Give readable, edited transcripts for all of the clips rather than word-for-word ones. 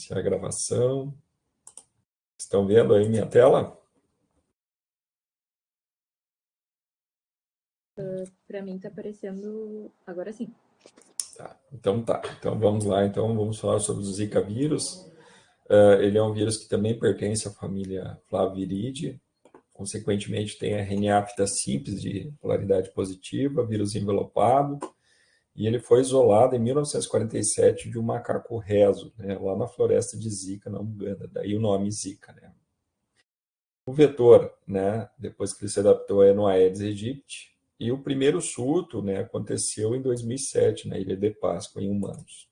iniciar a gravação. Estão vendo aí minha tela? Para mim está aparecendo agora sim. Tá. Então vamos lá. Então vamos falar sobre o Zika vírus. Ele é um vírus que também pertence à família Flaviridae. Consequentemente, tem RNA fita simples de polaridade positiva, vírus envelopado. E ele foi isolado em 1947 de um macaco reso, né, lá na floresta de Zika, na Uganda. Daí o nome Zika, né? O vetor, né, depois que ele se adaptou, é no Aedes aegypti. E o primeiro surto, né, aconteceu em 2007, na Ilha de Páscoa, em humanos.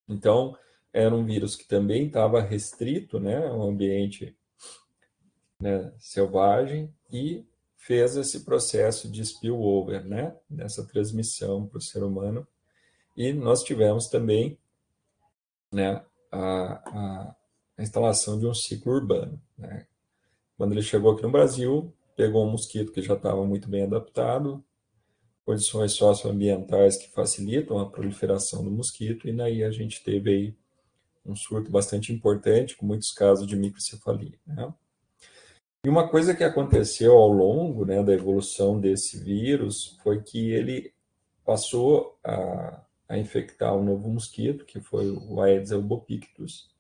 Então, era um vírus que também estava restrito, né, ao ambiente, né, selvagem, e fez esse processo de spillover, né, dessa transmissão para o ser humano. E nós tivemos também, né, a instalação de um ciclo urbano, né. Quando ele chegou aqui no Brasil, pegou um mosquito que já estava muito bem adaptado, condições socioambientais que facilitam a proliferação do mosquito, e daí a gente teve aí um surto bastante importante, com muitos casos de microcefalia, né? E uma coisa que aconteceu ao longo, né, da evolução desse vírus foi que ele passou a infectar um novo mosquito, que foi o Aedes albopictus,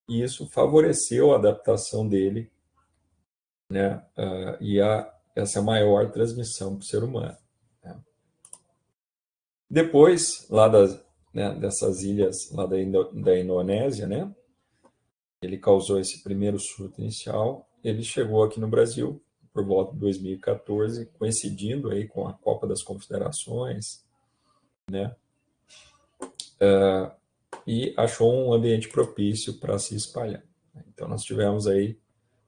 e isso favoreceu a adaptação dele, né, essa maior transmissão para o ser humano, né? Depois, lá né, dessas ilhas lá da Indonésia, né, ele causou esse primeiro surto inicial. Ele chegou aqui no Brasil por volta de 2014, coincidindo aí com a Copa das Confederações, né, e achou um ambiente propício para se espalhar. Então, nós tivemos aí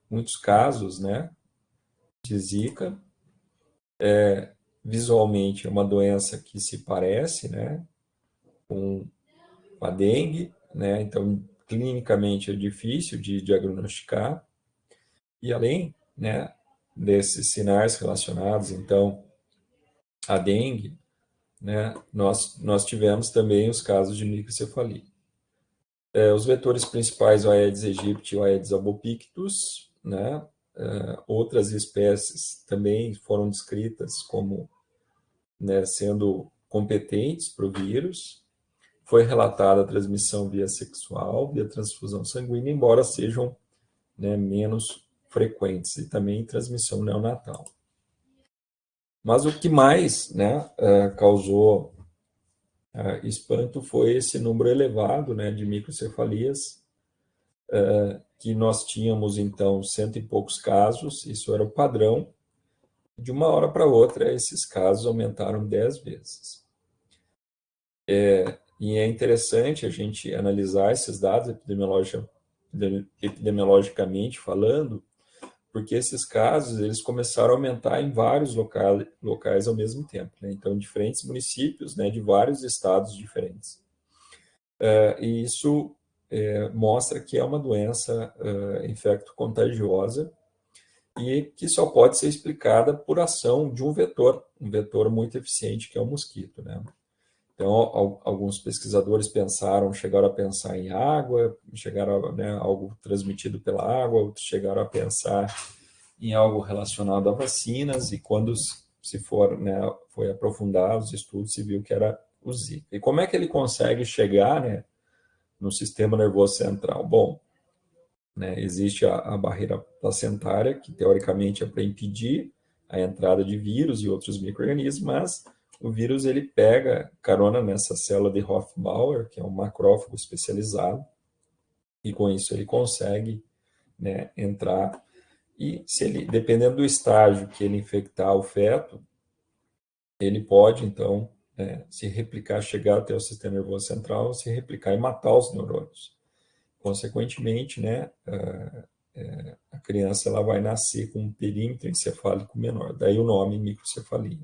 muitos casos, né, de Zika. Visualmente, é uma doença que se parece, né, com a dengue, né, então, clinicamente é difícil de diagnosticar. E além, né, desses sinais relacionados, então, à dengue, né, nós tivemos também os casos de microcefalia. Os vetores principais, o Aedes aegypti e o Aedes albopictus, né, outras espécies também foram descritas como, né, sendo competentes para o vírus. Foi relatada a transmissão via sexual, via transfusão sanguínea, embora sejam, né, menos frequentes, e também transmissão neonatal. Mas o que mais, né, causou espanto foi esse número elevado, né, de microcefalias, que nós tínhamos, então, 100 e poucos casos, isso era o padrão. De uma hora para outra, esses casos aumentaram 10 vezes. E é interessante a gente analisar esses dados epidemiologicamente falando, porque esses casos eles começaram a aumentar em vários locais ao mesmo tempo, né? Então, diferentes municípios, né, de vários estados diferentes. E isso mostra que é uma doença infecto-contagiosa e que só pode ser explicada por ação de um vetor muito eficiente, que é o mosquito, né? Então, alguns pesquisadores chegaram a pensar em água, chegaram a, né, algo transmitido pela água, outros chegaram a pensar em algo relacionado a vacinas, e quando né, foi aprofundar os estudos, se viu que era o Zika. E como é que ele consegue chegar, né, no sistema nervoso central? Bom, né, existe a barreira placentária, que teoricamente é para impedir a entrada de vírus e outros micro-organismos, mas o vírus ele pega carona nessa célula de Hoffbauer, que é um macrófago especializado, e com isso ele consegue, né, entrar. E se ele, dependendo do estágio que ele infectar o feto, ele pode, então, se replicar, chegar até o sistema nervoso central, se replicar e matar os neurônios. Consequentemente, né, a criança ela vai nascer com um perímetro encefálico menor, daí o nome microcefalia.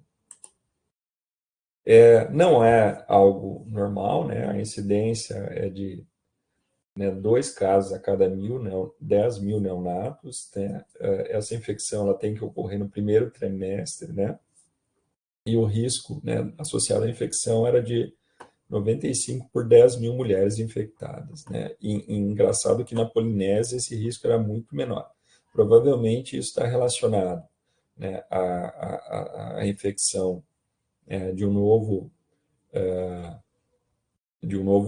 Não é algo normal, né, a incidência é de, né, 2 casos a cada 10 mil neonatos, né? Essa infecção ela tem que ocorrer no primeiro trimestre, né? E o risco, né, associado à infecção era de 95 por 10 mil mulheres infectadas, né? E engraçado que na Polinésia esse risco era muito menor. Provavelmente isso está relacionado, né, à infecção de um novo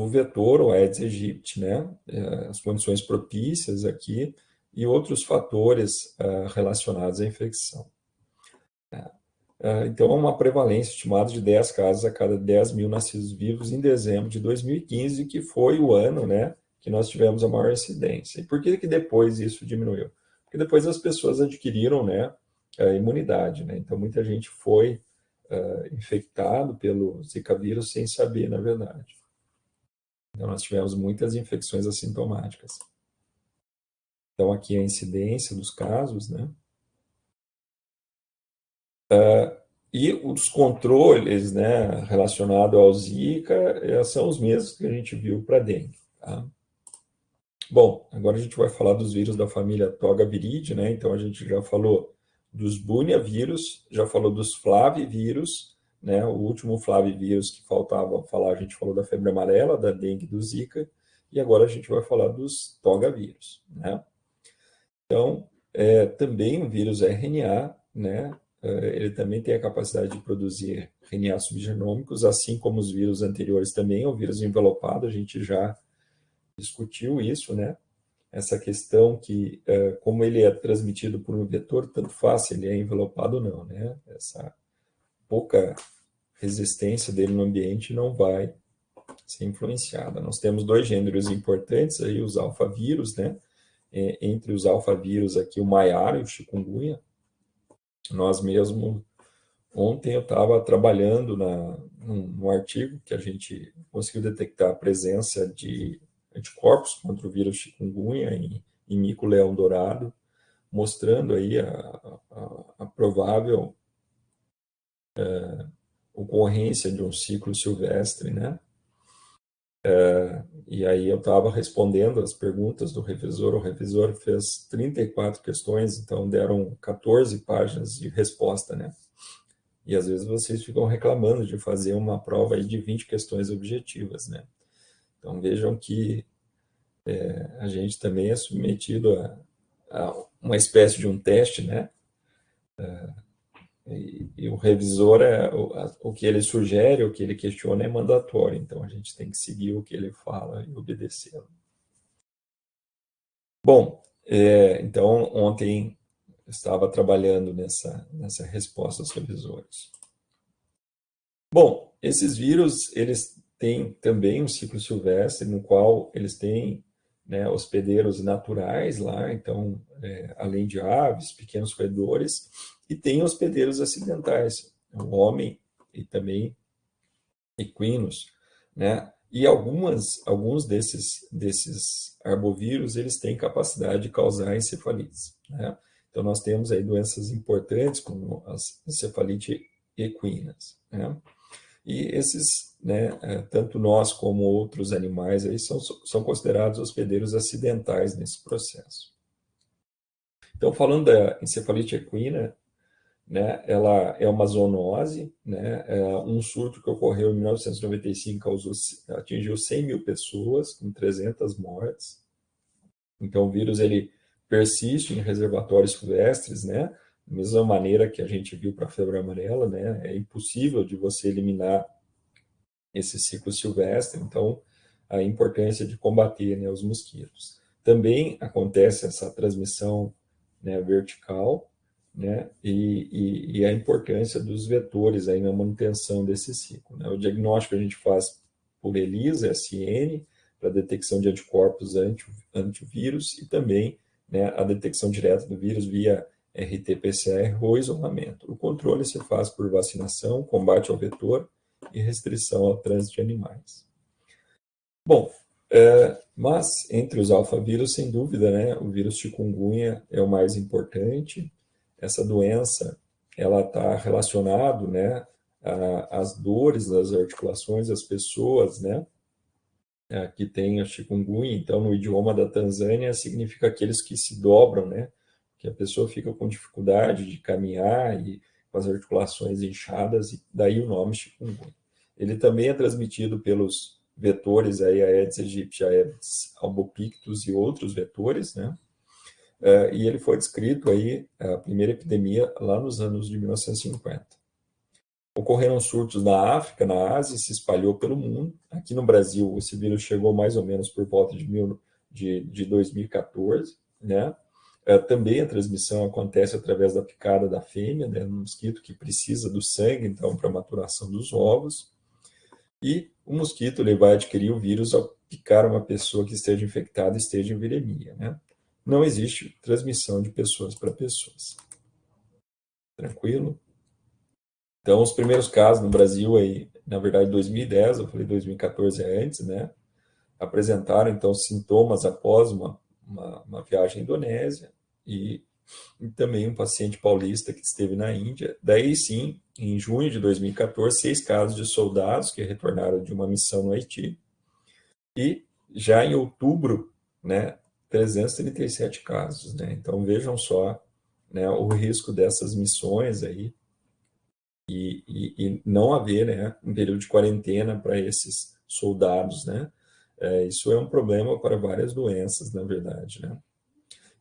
vetor, o Aedes aegypti, né? As condições propícias aqui e outros fatores relacionados à infecção. Então, é uma prevalência estimada de 10 casos a cada 10 mil nascidos vivos em dezembro de 2015, que foi o ano, né, que nós tivemos a maior incidência. E por que depois isso diminuiu? Porque depois as pessoas adquiriram, né, a imunidade, né? Então, muita gente foi infectado pelo Zika vírus sem saber, na verdade. Então, nós tivemos muitas infecções assintomáticas. Então, aqui a incidência dos casos, né? E os controles, né, relacionados ao Zika são os mesmos que a gente viu para dengue. Tá? Bom, agora a gente vai falar dos vírus da família Togaviridae, né? Então a gente já falou dos Bunniavírus, já falou dos Flavivírus, né? O último Flavivírus que faltava falar, a gente falou da febre amarela, da dengue e do Zika, e agora a gente vai falar dos Togavírus, né? Então, também o vírus RNA, né? Ele também tem a capacidade de produzir RNA subgenômicos, assim como os vírus anteriores também, o vírus envelopado, a gente já discutiu isso, né? Essa questão que, como ele é transmitido por um vetor, tanto faz se ele é envelopado ou não, né? Essa pouca resistência dele no ambiente não vai ser influenciada. Nós temos dois gêneros importantes aí, os alfavírus, né? Entre os alfavírus aqui, o maiara e o chikungunya. Nós mesmo, ontem eu estava trabalhando num artigo que a gente conseguiu detectar a presença de anticorpos contra o vírus chikungunya em mico-leão-dourado, mostrando aí a provável ocorrência de um ciclo silvestre, né? E aí eu estava respondendo as perguntas do revisor, o revisor fez 34 questões, então deram 14 páginas de resposta, né? E às vezes vocês ficam reclamando de fazer uma prova aí de 20 questões objetivas, né? Então vejam que a gente também é submetido a uma espécie de um teste, né? E o revisor, o que ele sugere, o que ele questiona é mandatório, então a gente tem que seguir o que ele fala e obedecê-lo. Bom, então ontem eu estava trabalhando nessa resposta aos revisores. Bom, esses vírus, eles têm também um ciclo silvestre, no qual eles têm, né, hospedeiros naturais lá, então, além de aves, pequenos roedores, e tem hospedeiros acidentais, o homem e também equinos, né? E alguns desses arbovírus, eles têm capacidade de causar encefalites, né? Então, nós temos aí doenças importantes, como as encefalite equinas, né? E esses, né, tanto nós como outros animais aí são considerados hospedeiros acidentais nesse processo. Então, falando da encefalite equina, né, ela é uma zoonose, né, um surto que ocorreu em 1995 atingiu 100 mil pessoas, com 300 mortes. Então, o vírus ele persiste em reservatórios silvestres, né, da mesma maneira que a gente viu para a febre amarela, né, é impossível de você eliminar esse ciclo silvestre, então a importância de combater, né, os mosquitos. Também acontece essa transmissão, né, vertical, né, e a importância dos vetores aí na manutenção desse ciclo, né. O diagnóstico a gente faz por ELISA, SN, para detecção de anticorpos antivírus e também, né, a detecção direta do vírus via RT-PCR ou isolamento. O controle se faz por vacinação, combate ao vetor e restrição ao trânsito de animais. Bom, mas entre os alfavírus, sem dúvida, né, o vírus chikungunya é o mais importante. Essa doença, ela está relacionada, né, às dores das articulações das pessoas, né, que têm a chikungunya. Então, no idioma da Tanzânia, significa aqueles que se dobram, né, que a pessoa fica com dificuldade de caminhar e com as articulações inchadas, e daí o nome chikungunya. Ele também é transmitido pelos vetores aí, Aedes aegypti, Aedes albopictus e outros vetores, né? E ele foi descrito aí, a primeira epidemia, lá nos anos de 1950. Ocorreram surtos na África, na Ásia, e se espalhou pelo mundo. Aqui no Brasil, esse vírus chegou mais ou menos por volta de 2014, né? Também a transmissão acontece através da picada da fêmea, né, no mosquito que precisa do sangue, então, para a maturação dos ovos. E o mosquito ele vai adquirir o vírus ao picar uma pessoa que esteja infectada e esteja em viremia, né? Não existe transmissão de pessoas para pessoas. Tranquilo? Então, os primeiros casos no Brasil, aí, na verdade, 2010, eu falei 2014 é antes, né? Apresentaram, então, sintomas após uma viagem à Indonésia e também um paciente paulista que esteve na Índia. Daí, sim, em junho de 2014, 6 casos de soldados que retornaram de uma missão no Haiti. E já em outubro, né, 337 casos, né? Então, vejam só, né, o risco dessas missões aí, e não haver, né, um período de quarentena para esses soldados, né? Isso é um problema para várias doenças, na verdade, né?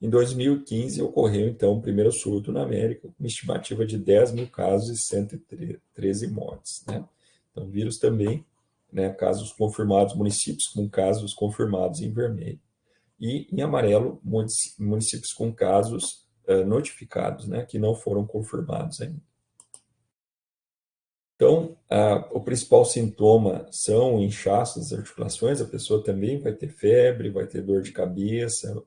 Em 2015 ocorreu então o primeiro surto na América, com uma estimativa de 10 mil casos e 113 mortes, né? Então, vírus também, né, casos confirmados, municípios com casos confirmados em vermelho. E em amarelo, municípios com casos notificados, né, que não foram confirmados ainda. Então, o principal sintoma são inchaços das articulações, a pessoa também vai ter febre, vai ter dor de cabeça,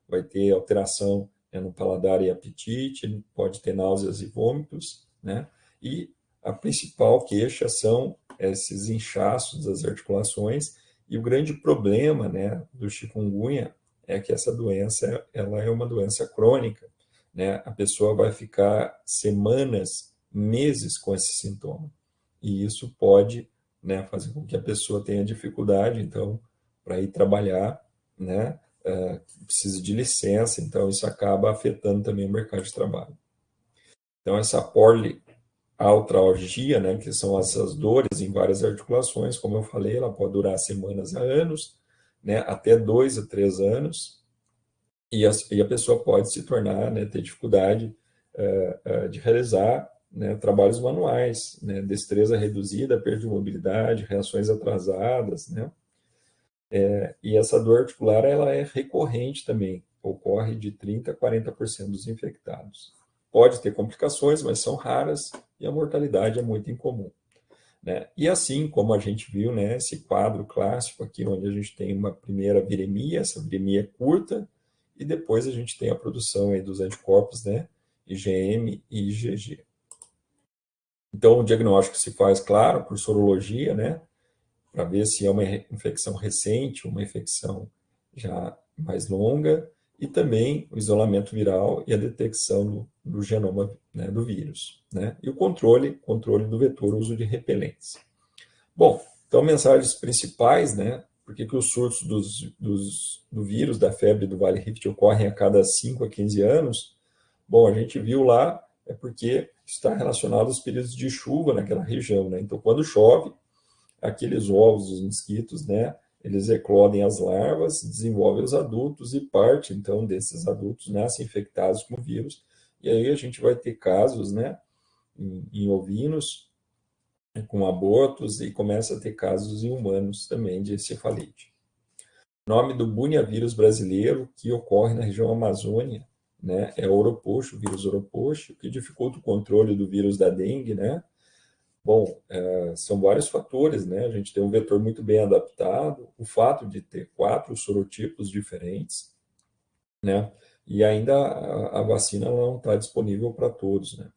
vai ter alteração, né, no paladar e apetite, pode ter náuseas e vômitos, né? E a principal queixa são esses inchaços das articulações, e o grande problema, né, do chikungunya é que essa doença ela é uma doença crônica, né? A pessoa vai ficar semanas, meses com esse sintoma. E isso pode, né, fazer com que a pessoa tenha dificuldade, então, para ir trabalhar, né, precisa de licença, então isso acaba afetando também o mercado de trabalho. Então, essa poliartralgia, né, que são essas dores em várias articulações, como eu falei, ela pode durar semanas a anos, né, até 2 a 3 anos, e a pessoa pode se tornar, né, ter dificuldade de realizar, né, trabalhos manuais, né, destreza reduzida, perda de mobilidade, reações atrasadas, né? E essa dor articular ela é recorrente também, ocorre de 30% a 40% dos infectados. Pode ter complicações, mas são raras e a mortalidade é muito incomum, né? E assim como a gente viu, né, esse quadro clássico aqui, onde a gente tem uma primeira viremia, essa viremia é curta, e depois a gente tem a produção aí dos anticorpos, né, IgM e IgG. Então, o diagnóstico se faz, claro, por sorologia, né, para ver se é uma infecção recente, uma infecção já mais longa, e também o isolamento viral e a detecção do genoma, né, do vírus, né, e o controle do vetor, uso de repelentes. Bom, então, mensagens principais, né, por que os surtos do vírus, da febre do Vale Rift ocorrem a cada 5 a 15 anos? Bom, a gente viu lá, é porque está relacionado aos períodos de chuva naquela região, né? Então, quando chove, aqueles ovos dos mosquitos, né, eles eclodem as larvas, desenvolvem os adultos e parte, então, desses adultos nascem infectados com o vírus. E aí a gente vai ter casos, né, em ovinos, com abortos, e começa a ter casos em humanos também de encefalite. O nome do bunhavírus brasileiro, que ocorre na região Amazônia, né, é oropoxo, vírus oropoxo, que dificulta o controle do vírus da dengue, né? Bom, são vários fatores, né? A gente tem um vetor muito bem adaptado, o fato de ter 4 sorotipos diferentes, né? E ainda a vacina não está disponível para todos, né?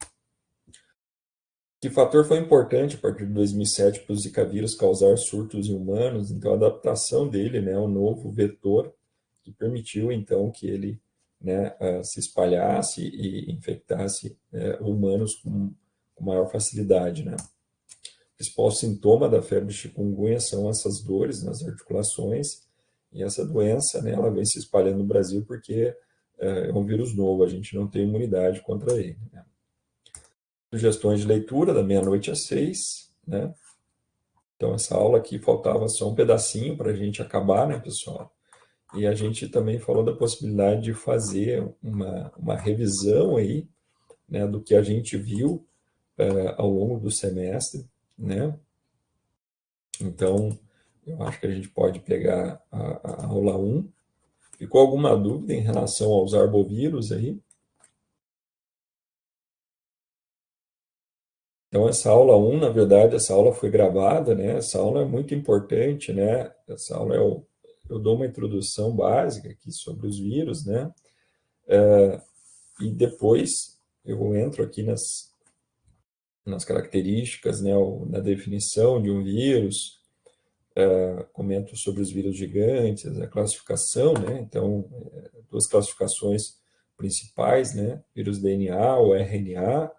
Que fator foi importante a partir de 2007 para o Zika vírus causar surtos em humanos? Então, a adaptação dele, né, ao novo vetor, que permitiu, então, que ele, né, se espalhasse e infectasse humanos com maior facilidade, né? O principal sintoma da febre chikungunya são essas dores nas articulações, e essa doença, né, ela vem se espalhando no Brasil porque é um vírus novo, a gente não tem imunidade contra ele, né? Sugestões de leitura da meia-noite às 6, né? Então, essa aula aqui faltava só um pedacinho para a gente acabar, né, pessoal? E a gente também falou da possibilidade de fazer uma revisão aí, né, do que a gente viu ao longo do semestre, né? Então, eu acho que a gente pode pegar a aula 1. Ficou alguma dúvida em relação aos arbovírus aí? Então, essa aula 1, na verdade, essa aula foi gravada, né? Essa aula é muito importante, né? Essa aula eu dou uma introdução básica aqui sobre os vírus, né? E depois eu entro aqui nas características, né? Na definição de um vírus, comento sobre os vírus gigantes, a classificação, né? Então, duas classificações principais, né? Vírus DNA ou RNA.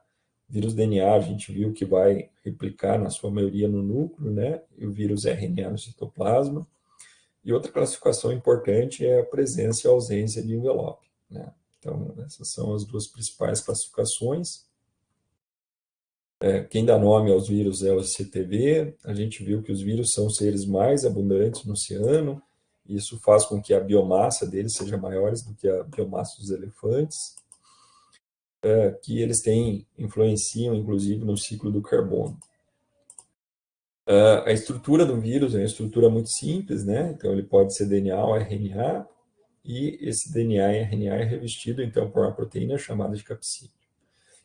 Vírus DNA a gente viu que vai replicar na sua maioria no núcleo, né? E o vírus RNA no citoplasma. E outra classificação importante é a presença e a ausência de envelope, né? Então, essas são as duas principais classificações. Quem dá nome aos vírus é o CTV. A gente viu que os vírus são os seres mais abundantes no oceano. Isso faz com que a biomassa deles seja maior do que a biomassa dos elefantes. Que eles influenciam, inclusive, no ciclo do carbono. A estrutura do vírus é uma estrutura muito simples, né? Então, ele pode ser DNA ou RNA, e esse DNA e RNA é revestido, então, por uma proteína chamada de capsídeo.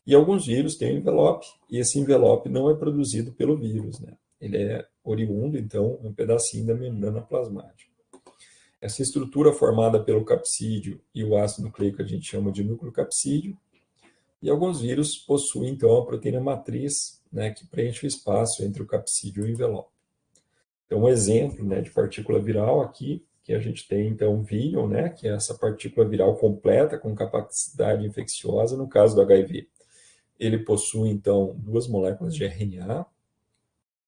E alguns vírus têm um envelope, e esse envelope não é produzido pelo vírus, né? Ele é oriundo, então, um pedacinho da membrana plasmática. Essa estrutura formada pelo capsídeo e o ácido nucleico a gente chama de núcleo capsídeo, e alguns vírus possuem, então, a proteína matriz, né, que preenche o espaço entre o capsídeo e o envelope. Então, um exemplo, né, de partícula viral aqui, que a gente tem, então, o vírus, né, que é essa partícula viral completa com capacidade infecciosa, no caso do HIV. Ele possui, então, duas moléculas de RNA,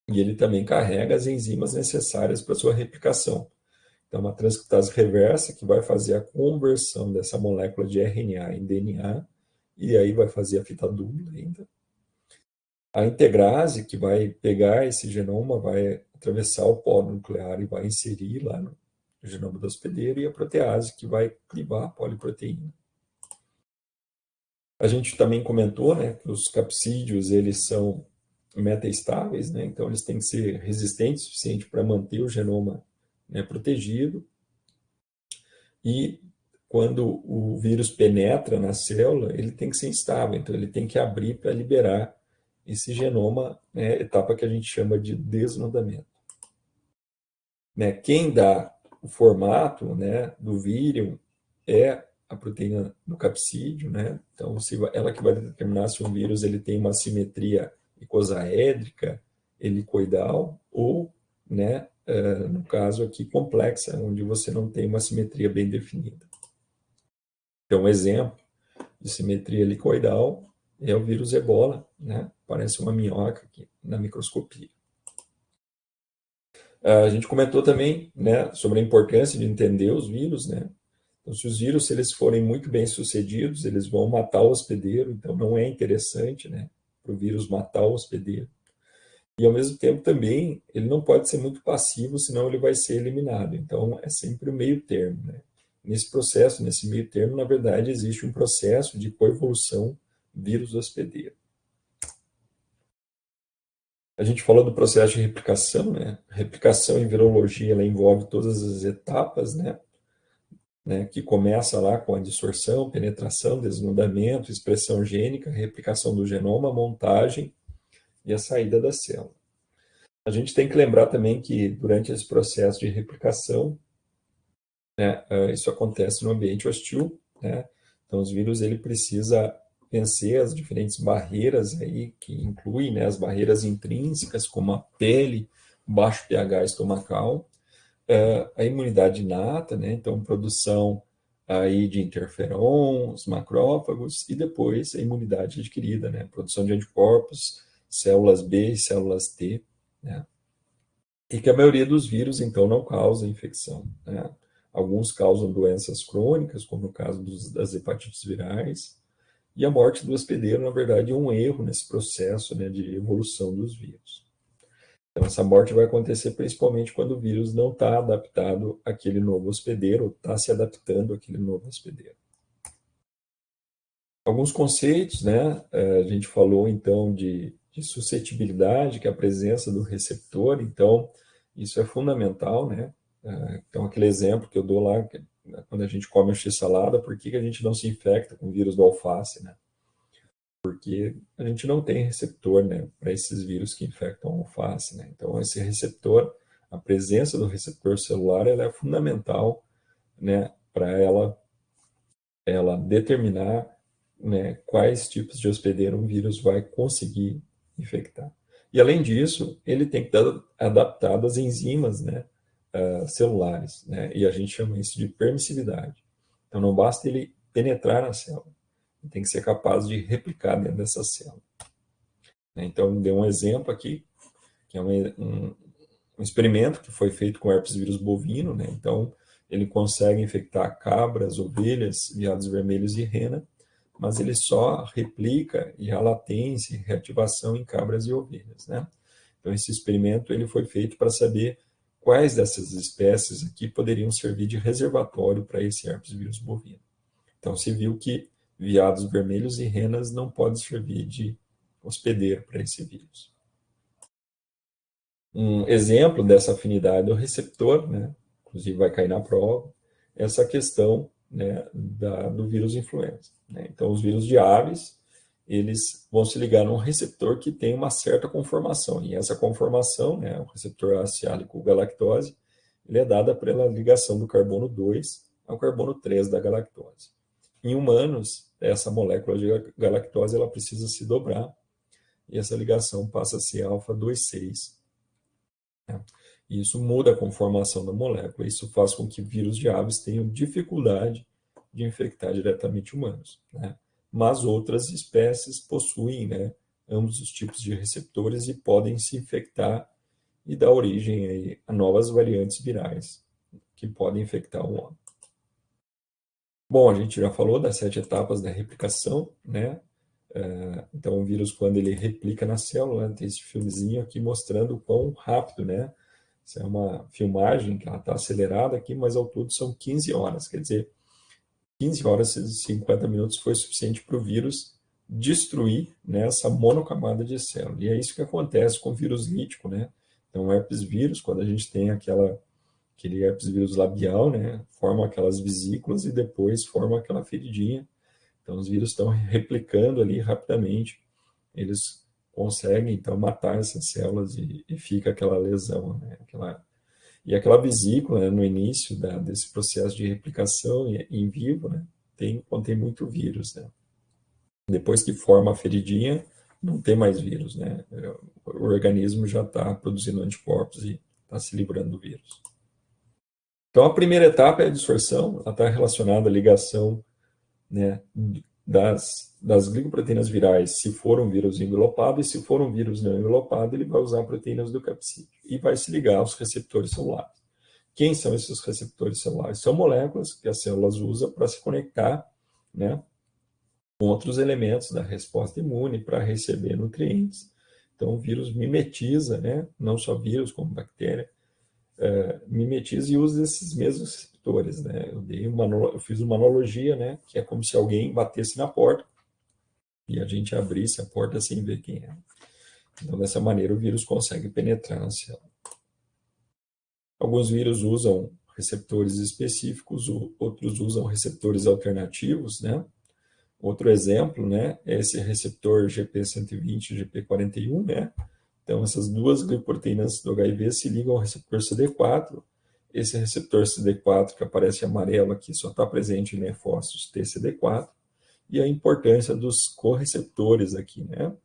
e ele também carrega as enzimas necessárias para sua replicação. Então, uma transcriptase reversa, que vai fazer a conversão dessa molécula de RNA em DNA, e aí vai fazer a fita dupla ainda. A integrase, que vai pegar esse genoma, vai atravessar o pó nuclear e vai inserir lá no genoma do hospedeiro, e a protease, que vai clivar a poliproteína. A gente também comentou, né, que os capsídeos, eles são metaestáveis, né, então eles têm que ser resistentes o suficiente para manter o genoma, né, protegido. E quando o vírus penetra na célula, ele tem que ser instável, então ele tem que abrir para liberar esse genoma, né, etapa que a gente chama de desnudamento. Né, quem dá o formato, né, do vírus é a proteína do capsídeo, né? Então, ela que vai determinar se um vírus ele tem uma simetria icosaédrica, helicoidal, ou, né, no caso aqui, complexa, onde você não tem uma simetria bem definida. Então, um exemplo de simetria helicoidal é o vírus Ebola, né? Parece uma minhoca aqui na microscopia. A gente comentou também, né, sobre a importância de entender os vírus, né? Então, se os vírus, se eles forem muito bem sucedidos, eles vão matar o hospedeiro, então não é interessante, né, para o vírus matar o hospedeiro. E, ao mesmo tempo, também, ele não pode ser muito passivo, senão ele vai ser eliminado. Então, é sempre o meio termo, né? Nesse processo, nesse meio termo, na verdade, existe um processo de coevolução vírus-hospedeiro. A gente falou do processo de replicação, né? A replicação em virologia, ela envolve todas as etapas, né? Que começa lá com a dissorção, penetração, desnudamento, expressão gênica, replicação do genoma, montagem e a saída da célula. A gente tem que lembrar também que durante esse processo de replicação, né, isso acontece no ambiente hostil, né? Então os vírus ele precisa vencer as diferentes barreiras aí que incluem, né, as barreiras intrínsecas como a pele, baixo pH estomacal, a imunidade inata, né? Então produção aí de interferons, macrófagos e depois a imunidade adquirida, né? Produção de anticorpos, células B e células T, né? E que a maioria dos vírus então não causa infecção, né? Alguns causam doenças crônicas, como no caso das hepatites virais, e a morte do hospedeiro, na verdade, é um erro nesse processo, né, de evolução dos vírus. Então, essa morte vai acontecer principalmente quando o vírus não está adaptado àquele novo hospedeiro, ou está se adaptando àquele novo hospedeiro. Alguns conceitos, né? A gente falou, então, de suscetibilidade, que é a presença do receptor, então, isso é fundamental, né? Então, aquele exemplo que eu dou lá, quando a gente come a x-salada, por que a gente não se infecta com o vírus do alface, né? Porque a gente não tem receptor, né, para esses vírus que infectam a alface, né? Então, esse receptor, a presença do receptor celular, ela é fundamental, né, para ela determinar, né, quais tipos de hospedeiro um vírus vai conseguir infectar. E, além disso, ele tem que estar adaptado às enzimas, né, celulares, né, e a gente chama isso de permissividade. Então, não basta ele penetrar na célula, ele tem que ser capaz de replicar dentro dessa célula. Então, dei um exemplo aqui, que é um experimento que foi feito com herpes vírus bovino, né? Então, ele consegue infectar cabras, ovelhas, veados vermelhos e rena, mas ele só replica e há latência e reativação em cabras e ovelhas, né? Então, esse experimento ele foi feito para saber quais dessas espécies aqui poderiam servir de reservatório para esse herpes vírus bovino. Então, se viu que veados vermelhos e renas não podem servir de hospedeiro para esse vírus. Um exemplo dessa afinidade do receptor, né, inclusive vai cair na prova, essa questão, né, do vírus influenza, né? Então, os vírus de aves, eles vão se ligar num receptor que tem uma certa conformação, e essa conformação, né, o receptor acélico-galactose, ele é dada pela ligação do carbono 2 ao carbono 3 da galactose. Em humanos, essa molécula de galactose ela precisa se dobrar, e essa ligação passa a ser alfa-2,6. Né? E isso muda a conformação da molécula. Isso faz com que vírus de aves tenham dificuldade de infectar diretamente humanos, né? Mas outras espécies possuem, né, ambos os tipos de receptores e podem se infectar e dar origem aí a novas variantes virais que podem infectar o homem. Bom, a gente já falou das 7 etapas da replicação, né? Então, o vírus, quando ele replica na célula, né, tem esse filmezinho aqui mostrando o quão rápido, né? Isso é uma filmagem que ela está acelerada aqui, mas ao todo são 15 horas. Quer dizer, 15 horas e 50 minutos foi suficiente para o vírus destruir, né, essa monocamada de célula. E é isso que acontece com o vírus lítico, né? Então, o herpes vírus, quando a gente tem aquele herpes vírus labial, né, forma aquelas vesículas e depois forma aquela feridinha. Então, os vírus estão replicando ali rapidamente. Eles conseguem, então, matar essas células e fica aquela lesão, né? E aquela vesícula, né, no início desse processo de replicação em vivo, né, contém muito vírus, né? Depois que forma a feridinha, não tem mais vírus, né? O organismo já está produzindo anticorpos e está se livrando do vírus. Então, a primeira etapa é a dissorção, ela está relacionada à ligação, né, das glicoproteínas virais, se for um vírus envelopado, e se for um vírus não envelopado, ele vai usar proteínas do capsídeo e vai se ligar aos receptores celulares. Quem são esses receptores celulares? São moléculas que as células usam para se conectar, né, com outros elementos da resposta imune para receber nutrientes. Então, o vírus mimetiza, né, não só vírus, como bactéria, mimetiza e usa esses mesmos receptores, né? Eu fiz uma analogia, né, que é como se alguém batesse na porta e a gente abrisse a porta sem ver quem é. Então, dessa maneira, o vírus consegue penetrar na célula. Alguns vírus usam receptores específicos, outros usam receptores alternativos, né? Outro exemplo, né, é esse receptor GP120 e GP41, né? Então, essas duas glicoproteínas do HIV se ligam ao receptor CD4. Esse receptor CD4 que aparece amarelo aqui só está presente em linfócitos TCD4. E a importância dos correceptores aqui, né?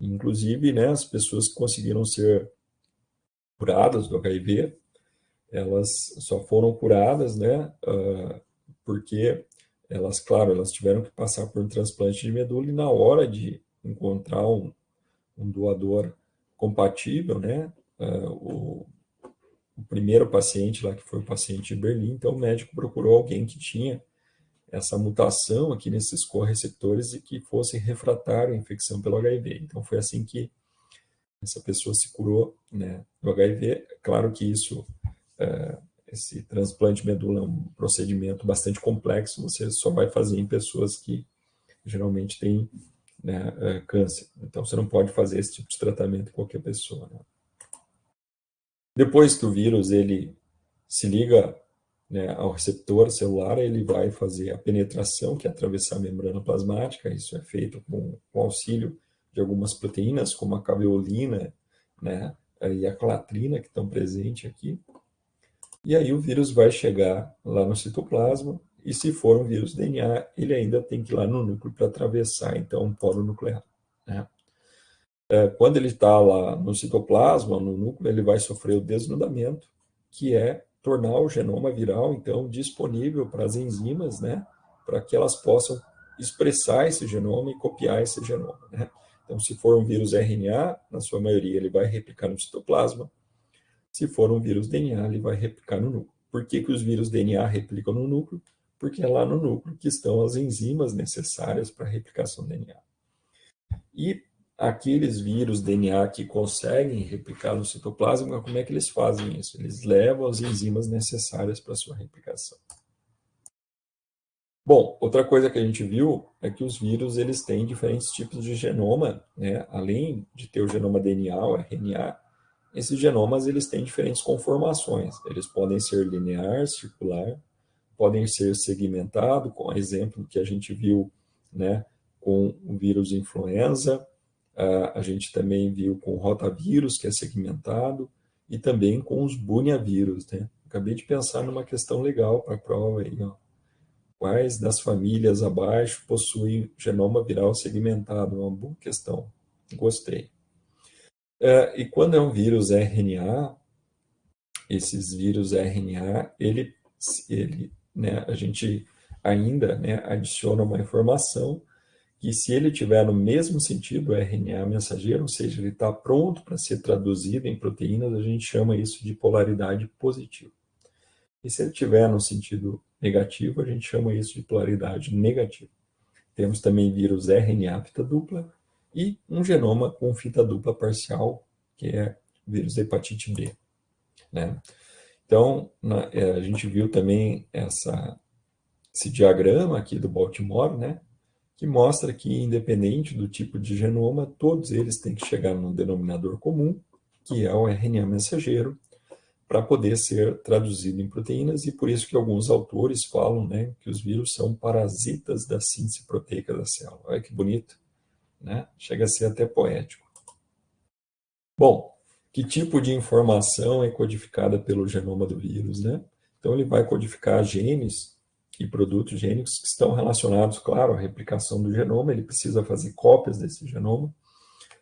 Inclusive, né, as pessoas que conseguiram ser curadas do HIV, elas só foram curadas, né, porque elas, claro, elas tiveram que passar por um transplante de medula e na hora de encontrar um doador compatível, né, o primeiro paciente lá, que foi o paciente de Berlim, então o médico procurou alguém que tinha essa mutação aqui nesses correceptores e que fosse refratário à infecção pelo HIV. Então foi assim que essa pessoa se curou, né, do HIV. Claro que esse transplante de medula é um procedimento bastante complexo, você só vai fazer em pessoas que geralmente têm, né, câncer. Então, você não pode fazer esse tipo de tratamento em qualquer pessoa, né? Depois que o vírus ele se liga, né, ao receptor celular, ele vai fazer a penetração, que é atravessar a membrana plasmática. Isso é feito com auxílio de algumas proteínas, como a caveolina, né, e a clatrina, que estão presentes aqui. E aí o vírus vai chegar lá no citoplasma, e se for um vírus DNA, ele ainda tem que ir lá no núcleo para atravessar, então, um polo nuclear, né? Quando ele está lá no citoplasma, no núcleo, ele vai sofrer o desnudamento, que é tornar o genoma viral, então, disponível para as enzimas, né, para que elas possam expressar esse genoma e copiar esse genoma, né? Então, se for um vírus RNA, na sua maioria, ele vai replicar no citoplasma. Se for um vírus DNA, ele vai replicar no núcleo. Por que os vírus DNA replicam no núcleo? Porque é lá no núcleo que estão as enzimas necessárias para a replicação do DNA. E aqueles vírus DNA que conseguem replicar no citoplasma, como é que eles fazem isso? Eles levam as enzimas necessárias para a sua replicação. Bom, outra coisa que a gente viu é que os vírus eles têm diferentes tipos de genoma, né? Além de ter o genoma DNA ou RNA, esses genomas eles têm diferentes conformações. Eles podem ser linear, circular, podem ser segmentado, com exemplo que a gente viu, né, com o vírus influenza. A gente também viu com o rotavírus, que é segmentado, e também com os buniavírus, né? Acabei de pensar numa questão legal para a prova aí, ó. Quais das famílias abaixo possuem genoma viral segmentado? Uma boa questão. Gostei. E quando é um vírus RNA, esses vírus RNA, né, a gente ainda, né, adiciona uma informação que se ele tiver no mesmo sentido, RNA mensageiro, ou seja, ele está pronto para ser traduzido em proteínas, a gente chama isso de polaridade positiva. E se ele tiver no sentido negativo, a gente chama isso de polaridade negativa. Temos também vírus RNA fita dupla e um genoma com fita dupla parcial, que é vírus da hepatite B, né? Então, a gente viu também esse diagrama aqui do Baltimore, né, que mostra que, independente do tipo de genoma, todos eles têm que chegar num denominador comum, que é o RNA mensageiro, para poder ser traduzido em proteínas, e por isso que alguns autores falam, né, que os vírus são parasitas da síntese proteica da célula. Olha que bonito, né? Chega a ser até poético. Bom, que tipo de informação é codificada pelo genoma do vírus, né? Então, ele vai codificar genes e produtos gênicos que estão relacionados, claro, à replicação do genoma. Ele precisa fazer cópias desse genoma.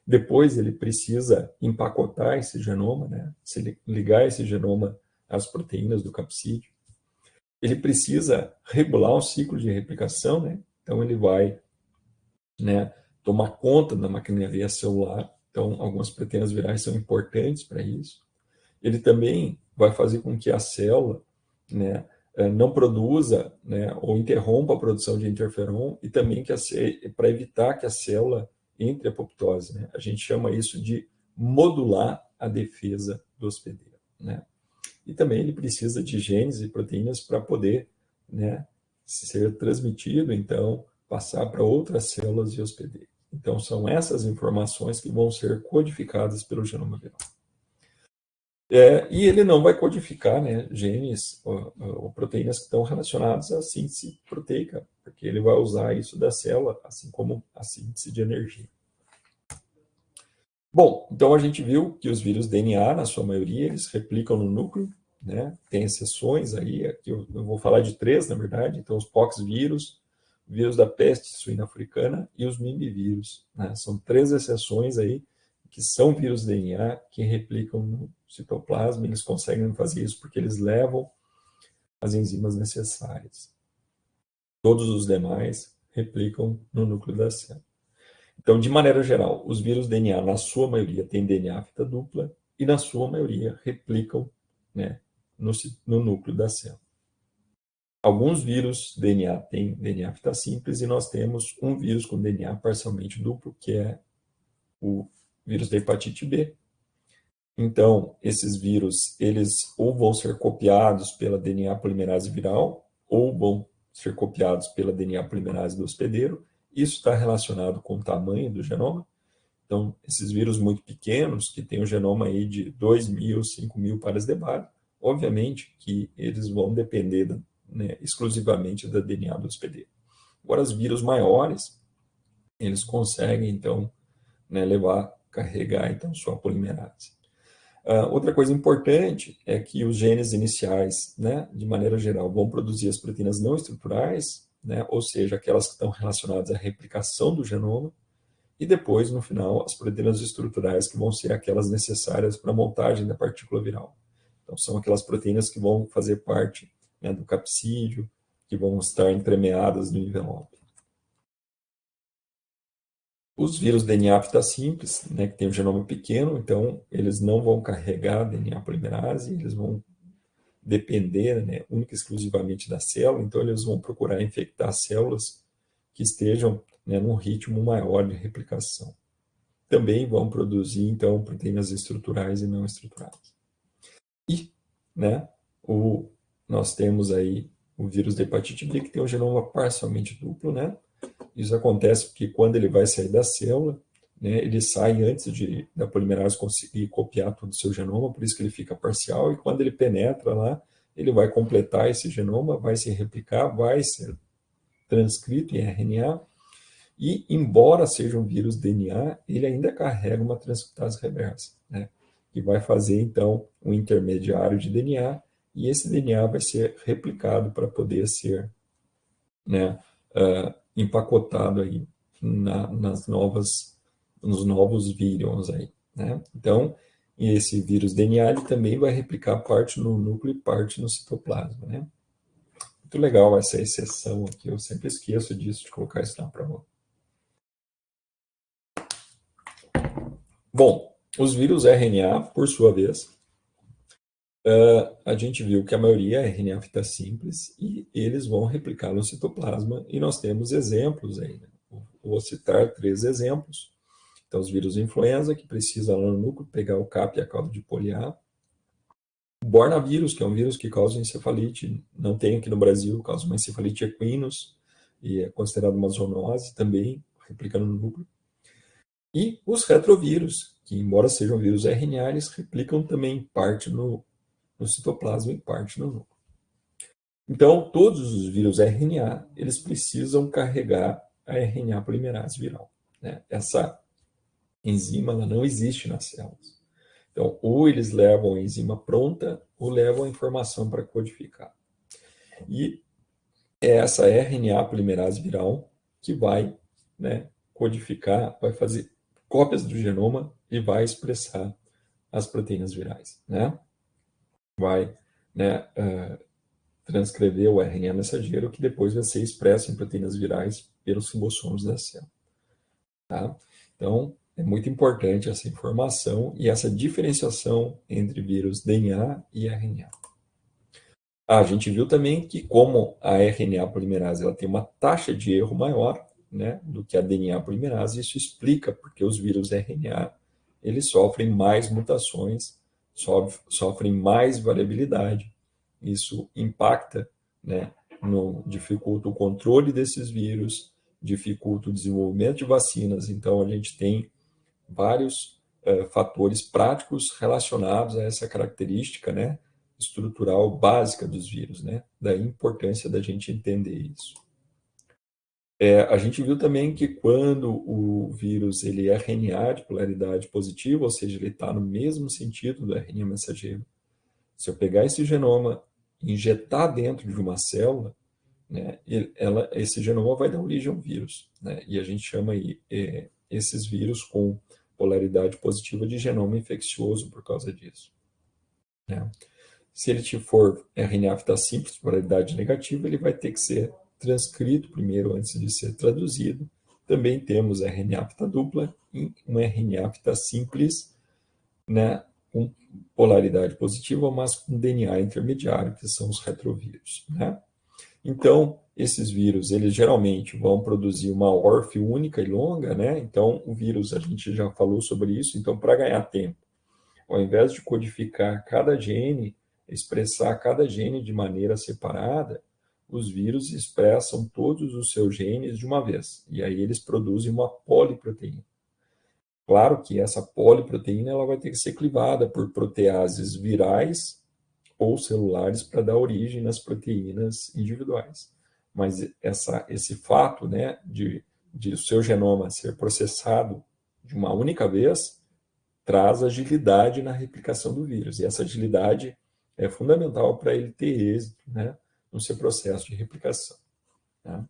Depois, ele precisa empacotar esse genoma, né? Se ligar esse genoma às proteínas do capsídeo. Ele precisa regular o ciclo de replicação, né? Então, ele vai, né, tomar conta da maquinaria celular. Então, algumas proteínas virais são importantes para isso. Ele também vai fazer com que a célula, né, não produza, né, ou interrompa a produção de interferon, e também para evitar que a célula entre a apoptose, né? A gente chama isso de modular a defesa do hospedeiro, né? E também ele precisa de genes e proteínas para poder, né, ser transmitido, então, passar para outras células de hospedeiro. Então, são essas informações que vão ser codificadas pelo genoma viral. E ele não vai codificar, né, genes ou proteínas que estão relacionadas à síntese proteica, porque ele vai usar isso da célula, assim como a síntese de energia. Bom, então a gente viu que os vírus DNA, na sua maioria, eles replicam no núcleo, né? Tem exceções aí, aqui eu vou falar de 3, na verdade. Então, os poxvírus, o vírus da peste suína africana e os mimivírus, né? São 3 exceções aí, que são vírus DNA que replicam no citoplasma. Eles conseguem fazer isso porque eles levam as enzimas necessárias. Todos os demais replicam no núcleo da célula. Então, de maneira geral, os vírus DNA, na sua maioria, têm DNA fita dupla e, na sua maioria, replicam, né, no núcleo da célula. Alguns vírus DNA têm DNA fita simples e nós temos um vírus com DNA parcialmente duplo, que é o vírus da hepatite B. Então, esses vírus, eles ou vão ser copiados pela DNA polimerase viral, ou vão ser copiados pela DNA polimerase do hospedeiro. Isso está relacionado com o tamanho do genoma. Então, esses vírus muito pequenos, que têm um genoma aí de 2.000, 5.000 pares de bar, obviamente que eles vão depender, né, exclusivamente da DNA do hospedeiro. Agora, os vírus maiores, eles conseguem, então, né, carregar, então, sua polimerase. Outra coisa importante é que os genes iniciais, né, de maneira geral, vão produzir as proteínas não estruturais, né, ou seja, aquelas que estão relacionadas à replicação do genoma, e depois, no final, as proteínas estruturais, que vão ser aquelas necessárias para a montagem da partícula viral. Então, são aquelas proteínas que vão fazer parte, né, do capsídeo, que vão estar entremeadas no envelope. Os vírus DNA fita simples, né, que tem um genoma pequeno, então eles não vão carregar DNA polimerase, eles vão depender, né, única e exclusivamente da célula, então eles vão procurar infectar células que estejam, né, num ritmo maior de replicação. Também vão produzir, então, proteínas estruturais e não estruturais. E, né, nós temos aí o vírus da hepatite B, que tem um genoma parcialmente duplo, né? Isso acontece porque quando ele vai sair da célula, né, ele sai antes da polimerase conseguir copiar todo o seu genoma, por isso que ele fica parcial, e quando ele penetra lá, ele vai completar esse genoma, vai se replicar, vai ser transcrito em RNA, e embora seja um vírus DNA, ele ainda carrega uma transcriptase reversa, né, que vai fazer, então, um intermediário de DNA, e esse DNA vai ser replicado para poder ser, né, empacotado aí nos novos vírus aí, né? Então, esse vírus DNA ele também vai replicar parte no núcleo e parte no citoplasma, né? Muito legal essa exceção aqui, eu sempre esqueço disso, de colocar isso na prova. Bom, os vírus RNA, por sua vez, a gente viu que a maioria é RNA fita simples e eles vão replicar no citoplasma e nós temos exemplos aí, né? Vou citar 3 exemplos. Então, os vírus influenza, que precisa lá no núcleo pegar o CAP e a cauda de poliar. O Bornavírus, que é um vírus que causa encefalite, não tem aqui no Brasil, causa uma encefalite equinos e é considerado uma zoonose também, replicando no núcleo. E os retrovírus, que embora sejam vírus RNA, eles replicam também parte no citoplasma e parte no núcleo. Então, todos os vírus RNA, eles precisam carregar a RNA polimerase viral, né? Essa enzima ela não existe nas células. Então, ou eles levam a enzima pronta, ou levam a informação para codificar. E é essa RNA polimerase viral que vai, né, codificar, vai fazer cópias do genoma e vai expressar as proteínas virais, né? Vai, né, transcrever o RNA mensageiro que depois vai ser expresso em proteínas virais pelos ribossomos da célula. Tá? Então, é muito importante essa informação e essa diferenciação entre vírus DNA e RNA. A gente viu também que como a RNA polimerase ela tem uma taxa de erro maior, né, do que a DNA polimerase, isso explica porque os vírus RNA eles sofrem mais mutações, sofrem mais variabilidade. Isso impacta, né, dificulta o controle desses vírus, dificulta o desenvolvimento de vacinas. Então, a gente tem vários fatores práticos relacionados a essa característica, né, estrutural básica dos vírus, né? Daí a importância da gente entender isso. A gente viu também que quando o vírus ele é RNA de polaridade positiva, ou seja, ele está no mesmo sentido do RNA mensageiro, se eu pegar esse genoma e injetar dentro de uma célula, né, esse genoma vai dar origem a um vírus, né? E a gente chama aí, esses vírus com polaridade positiva de genoma infeccioso por causa disso, né? Se ele for RNA fita simples, polaridade negativa, ele vai ter que ser transcrito primeiro antes de ser traduzido. Também temos RNA fita dupla e um RNA fita simples, né, com polaridade positiva, mas com DNA intermediário, que são os retrovírus, né? Então, esses vírus, eles geralmente vão produzir uma ORF única e longa, né? Então, o vírus, a gente já falou sobre isso, então, para ganhar tempo, ao invés de codificar cada gene, expressar cada gene de maneira separada, os vírus expressam todos os seus genes de uma vez, e aí eles produzem uma poliproteína. Claro que essa poliproteína ela vai ter que ser clivada por proteases virais ou celulares para dar origem nas proteínas individuais. Mas esse fato, né, de o seu genoma ser processado de uma única vez traz agilidade na replicação do vírus. E essa agilidade é fundamental para ele ter êxito, né, no seu processo de replicação. Tá?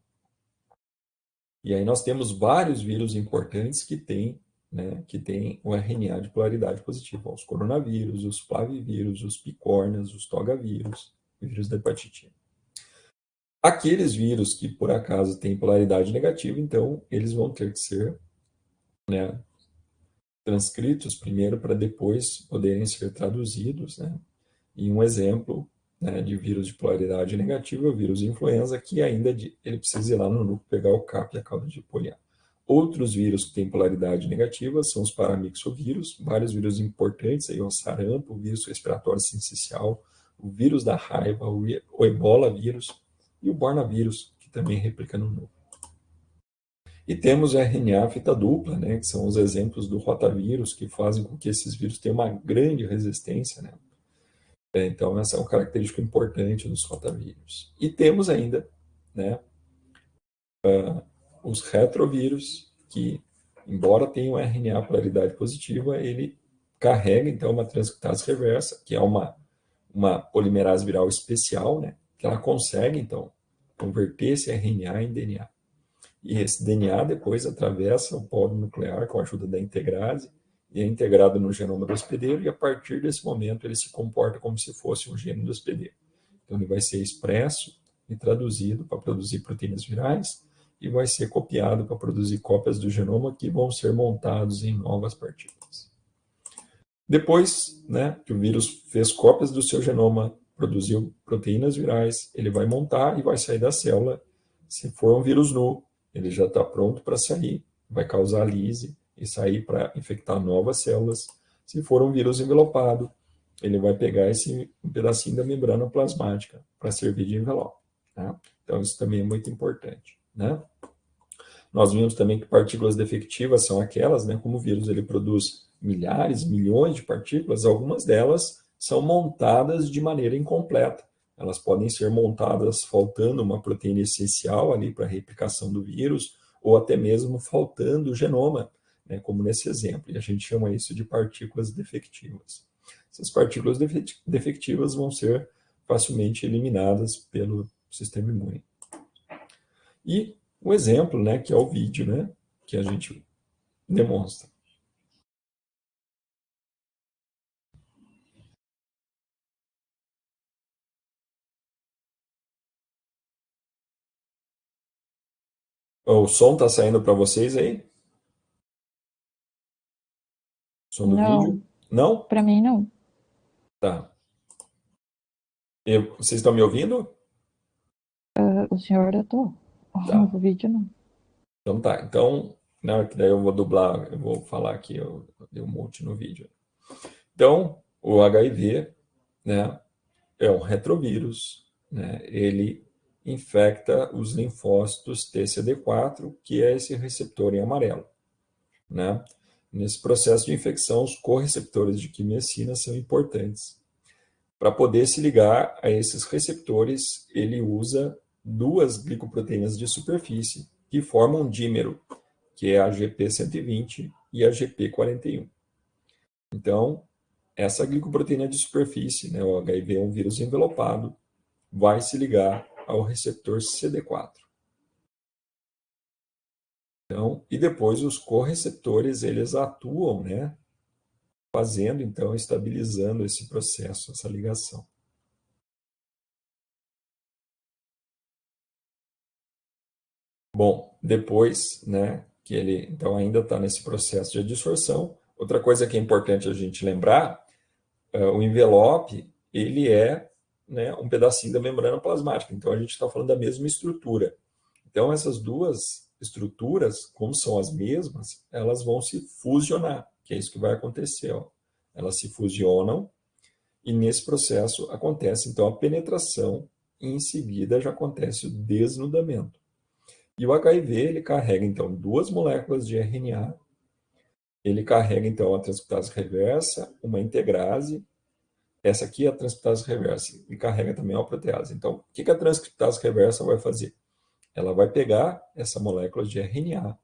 E aí nós temos vários vírus importantes que têm, né, que tem o RNA de polaridade positiva. Os coronavírus, os flavivírus, os picornas, os togavírus, o vírus da hepatite A. Aqueles vírus que, por acaso, têm polaridade negativa, então, eles vão ter que ser, né, transcritos primeiro para depois poderem ser traduzidos, né? E um exemplo, né, de vírus de polaridade negativa é o vírus influenza, que ainda ele precisa ir lá no núcleo pegar o CAP e a cauda de poliar. Outros vírus que têm polaridade negativa são os paramixovírus, vários vírus importantes, aí, o sarampo, o vírus respiratório sincicial, o vírus da raiva, o ebola vírus e o bornavírus, que também replica no núcleo. E temos o RNA fita dupla, né, que são os exemplos do rotavírus, que fazem com que esses vírus tenham uma grande resistência, né? Então, essa é uma característica importante dos rotavírus. E temos ainda, né, os retrovírus, que, embora tenham RNA polaridade positiva, ele carrega, então, uma transcriptase reversa, que é uma polimerase viral especial, né, que ela consegue, então, converter esse RNA em DNA. E esse DNA depois atravessa o polo nuclear com a ajuda da integrase e é integrado no genoma do hospedeiro, e a partir desse momento ele se comporta como se fosse um gene do hospedeiro. Então ele vai ser expresso e traduzido para produzir proteínas virais e vai ser copiado para produzir cópias do genoma que vão ser montados em novas partículas. Depois, né, que o vírus fez cópias do seu genoma, produziu proteínas virais, ele vai montar e vai sair da célula. Se for um vírus nu, ele já está pronto para sair, vai causar lise e sair para infectar novas células. Se for um vírus envelopado, ele vai pegar um pedacinho da membrana plasmática para servir de envelope. Tá? Então, isso também é muito importante. Né? Nós vimos também que partículas defectivas são aquelas, né, como o vírus ele produz milhares, milhões de partículas, algumas delas são montadas de maneira incompleta. Elas podem ser montadas faltando uma proteína essencial ali para a replicação do vírus, ou até mesmo faltando o genoma, né, como nesse exemplo. E a gente chama isso de partículas defectivas. Essas partículas defectivas vão ser facilmente eliminadas pelo sistema imune. E um exemplo, né, que é o vídeo, né, que a gente demonstra. O som está saindo para vocês aí? Som do Não. vídeo? Não? Para mim, não. Tá. Vocês estão me ouvindo? O senhor eu tô. Tá. O vídeo não. Então tá. Então, na hora que daí eu vou dublar, eu vou falar aqui, eu dei um monte no vídeo. Então, o HIV, né, é um retrovírus, né? Ele infecta os linfócitos TCD4, que é esse receptor em amarelo, né? Nesse processo de infecção, os correceptores de quimiacina são importantes. Para poder se ligar a esses receptores, ele usa duas glicoproteínas de superfície que formam um dímero, que é a GP120 e a GP41. Então, essa glicoproteína de superfície, né, o HIV é um vírus envelopado, vai se ligar ao receptor CD4. Então, e depois os correceptores, eles atuam, né, fazendo, então, estabilizando esse processo, essa ligação. Bom, depois, né, que ele, então, ainda está nesse processo de adsorção, outra coisa que é importante a gente lembrar, o envelope, ele é né, um pedacinho da membrana plasmática. Então, a gente está falando da mesma estrutura. Então, essas duas estruturas, como são as mesmas, elas vão se fusionar, que é isso que vai acontecer. Ó. Elas se fusionam e, nesse processo, acontece, então, a penetração e, em seguida, já acontece o desnudamento. E o HIV, ele carrega, então, duas moléculas de RNA, ele carrega, então, a transcriptase reversa, uma integrase. Essa aqui é a transcriptase reversa e carrega também a protease. Então, o que a transcriptase reversa vai fazer? Ela vai pegar essa molécula de RNA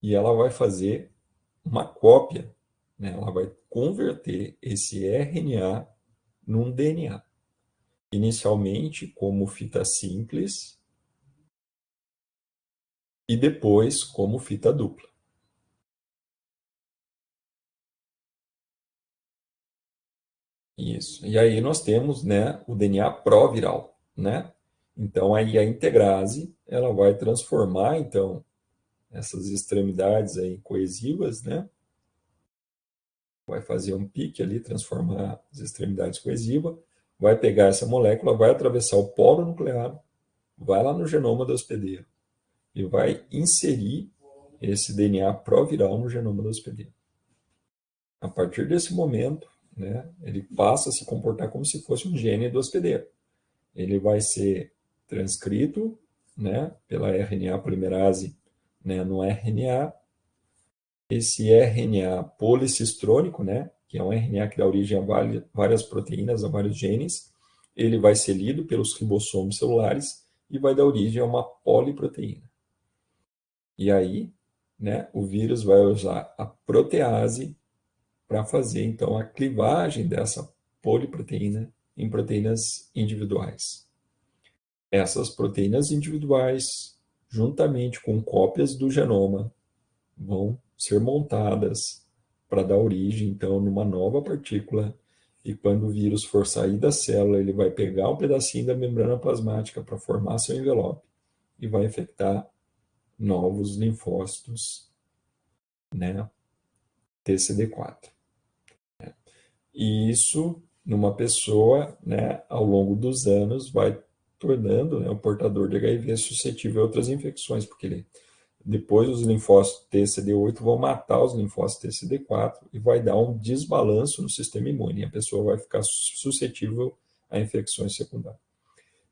e ela vai fazer uma cópia, né? Ela vai converter esse RNA num DNA. Inicialmente como fita simples e depois como fita dupla. Isso. E aí nós temos, né, o DNA proviral, né? Então aí a integrase, ela vai transformar então essas extremidades aí coesivas, né? Vai fazer um pique ali, transformar as extremidades coesivas, vai pegar essa molécula, vai atravessar o polo nuclear, vai lá no genoma do hospedeiro e vai inserir esse DNA proviral no genoma do hospedeiro. A partir desse momento, né, ele passa a se comportar como se fosse um gene do hospedeiro. Ele vai ser transcrito, né, pela RNA polimerase, né, no RNA. Esse RNA policistrônico, né, que é um RNA que dá origem a várias proteínas, a vários genes, ele vai ser lido pelos ribossomos celulares e vai dar origem a uma poliproteína. E aí, né, o vírus vai usar a protease para fazer, então, a clivagem dessa poliproteína em proteínas individuais. Essas proteínas individuais, juntamente com cópias do genoma, vão ser montadas para dar origem, então, numa nova partícula. E quando o vírus for sair da célula, ele vai pegar um pedacinho da membrana plasmática para formar seu envelope e vai infectar novos linfócitos, né, TCD4. E isso, numa pessoa, né, ao longo dos anos, vai tornando, né, o portador de HIV suscetível a outras infecções, porque depois os linfócitos TCD8 vão matar os linfócitos TCD4 e vai dar um desbalanço no sistema imune. E a pessoa vai ficar suscetível a infecções secundárias.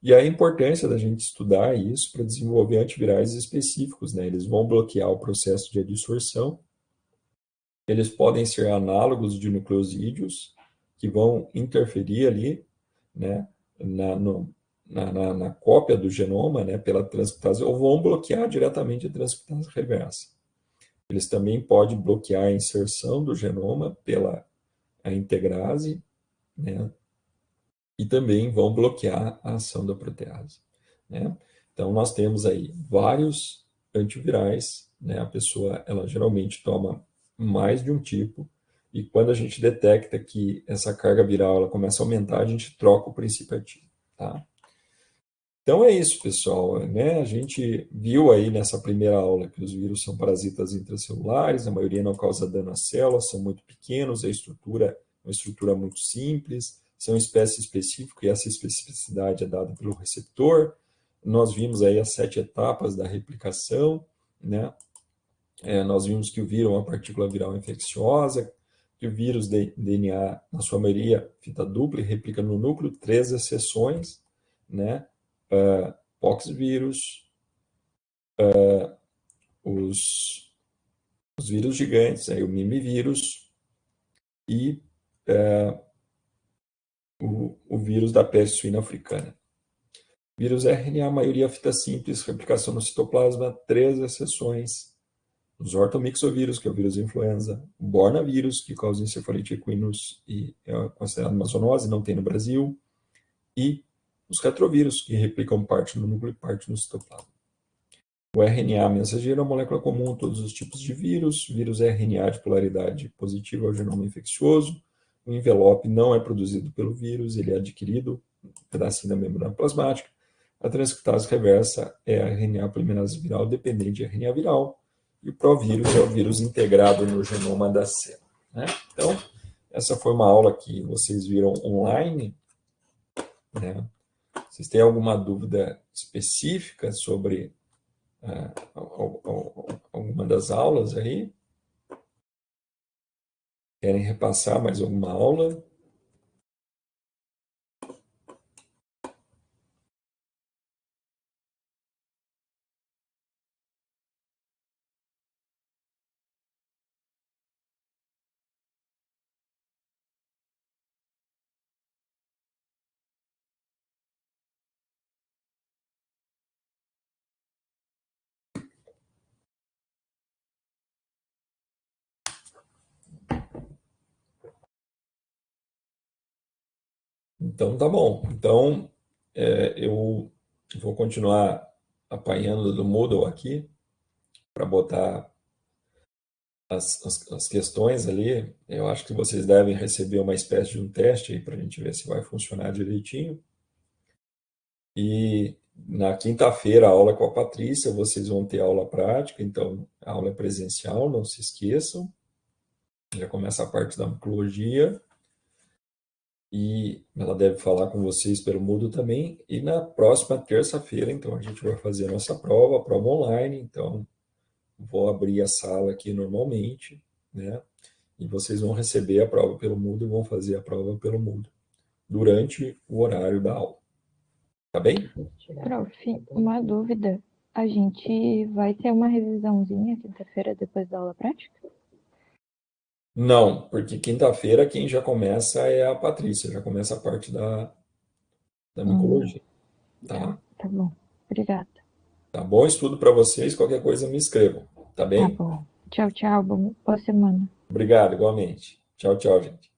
E a importância da gente estudar isso para desenvolver antivirais específicos, né? Eles vão bloquear o processo de adsorção. Eles podem ser análogos de nucleosídeos, que vão interferir ali, né, na cópia do genoma, né, pela transcriptase, ou vão bloquear diretamente a transcriptase reversa. Eles também podem bloquear a inserção do genoma pela a integrase, né, e também vão bloquear a ação da protease, né? Então, nós temos aí vários antivirais, né? A pessoa, ela geralmente toma mais de um tipo, e quando a gente detecta que essa carga viral ela começa a aumentar, a gente troca o princípio ativo, tá? Então é isso, pessoal, né? A gente viu aí nessa primeira aula que os vírus são parasitas intracelulares, a maioria não causa dano às células, são muito pequenos, a estrutura é uma estrutura muito simples, são espécie específica e essa especificidade é dada pelo receptor. Nós vimos aí as 7 etapas da replicação, né? Nós vimos que o vírus é uma partícula viral infecciosa, que o vírus DNA, na sua maioria, fita dupla e replica no núcleo, 3 exceções, né? Poxvírus, os vírus gigantes, aí o mimivírus e o vírus da peste suína africana. Vírus RNA, a maioria fita simples, replicação no citoplasma, 3 exceções. Os ortomixovírus, que é o vírus influenza, o bornavírus, que causa encefalite equinus e é considerado uma zoonose, não tem no Brasil, e os retrovírus, que replicam parte no núcleo e parte no citoplasma. O RNA mensageiro é uma molécula comum a todos os tipos de vírus. Vírus RNA de polaridade positiva ao genoma infeccioso. O envelope não é produzido pelo vírus, ele é adquirido um pedacinho da membrana plasmática. A transcriptase reversa é a RNA polimerase viral dependente de RNA viral. E o provírus é o vírus integrado no genoma da célula, né? Então, essa foi uma aula que vocês viram online, né? Vocês têm alguma dúvida específica sobre alguma das aulas aí? Querem repassar mais alguma aula? Então, tá bom. Então, eu vou continuar apanhando do Moodle aqui para botar as questões ali. Eu acho que vocês devem receber uma espécie de um teste aí para a gente ver se vai funcionar direitinho. E na quinta-feira, a aula com a Patrícia, vocês vão ter aula prática, então a aula é presencial, não se esqueçam. Já começa a parte da oncologia. E ela deve falar com vocês pelo Moodle também. E na próxima terça-feira, então, a gente vai fazer a nossa prova, a prova online. Então, vou abrir a sala aqui normalmente, né? E vocês vão receber a prova pelo Moodle e vão fazer a prova pelo Moodle durante o horário da aula. Tá bem? Prof, uma dúvida. A gente vai ter uma revisãozinha quinta-feira depois da aula prática? Não, porque quinta-feira quem já começa é a Patrícia, já começa a parte da micologia, tá? Tá bom. Obrigada. Tá bom estudo para vocês, qualquer coisa me escrevam, tá Tá bem? bom. Tchau, tchau. Boa semana. Obrigado, igualmente. Tchau, tchau, gente.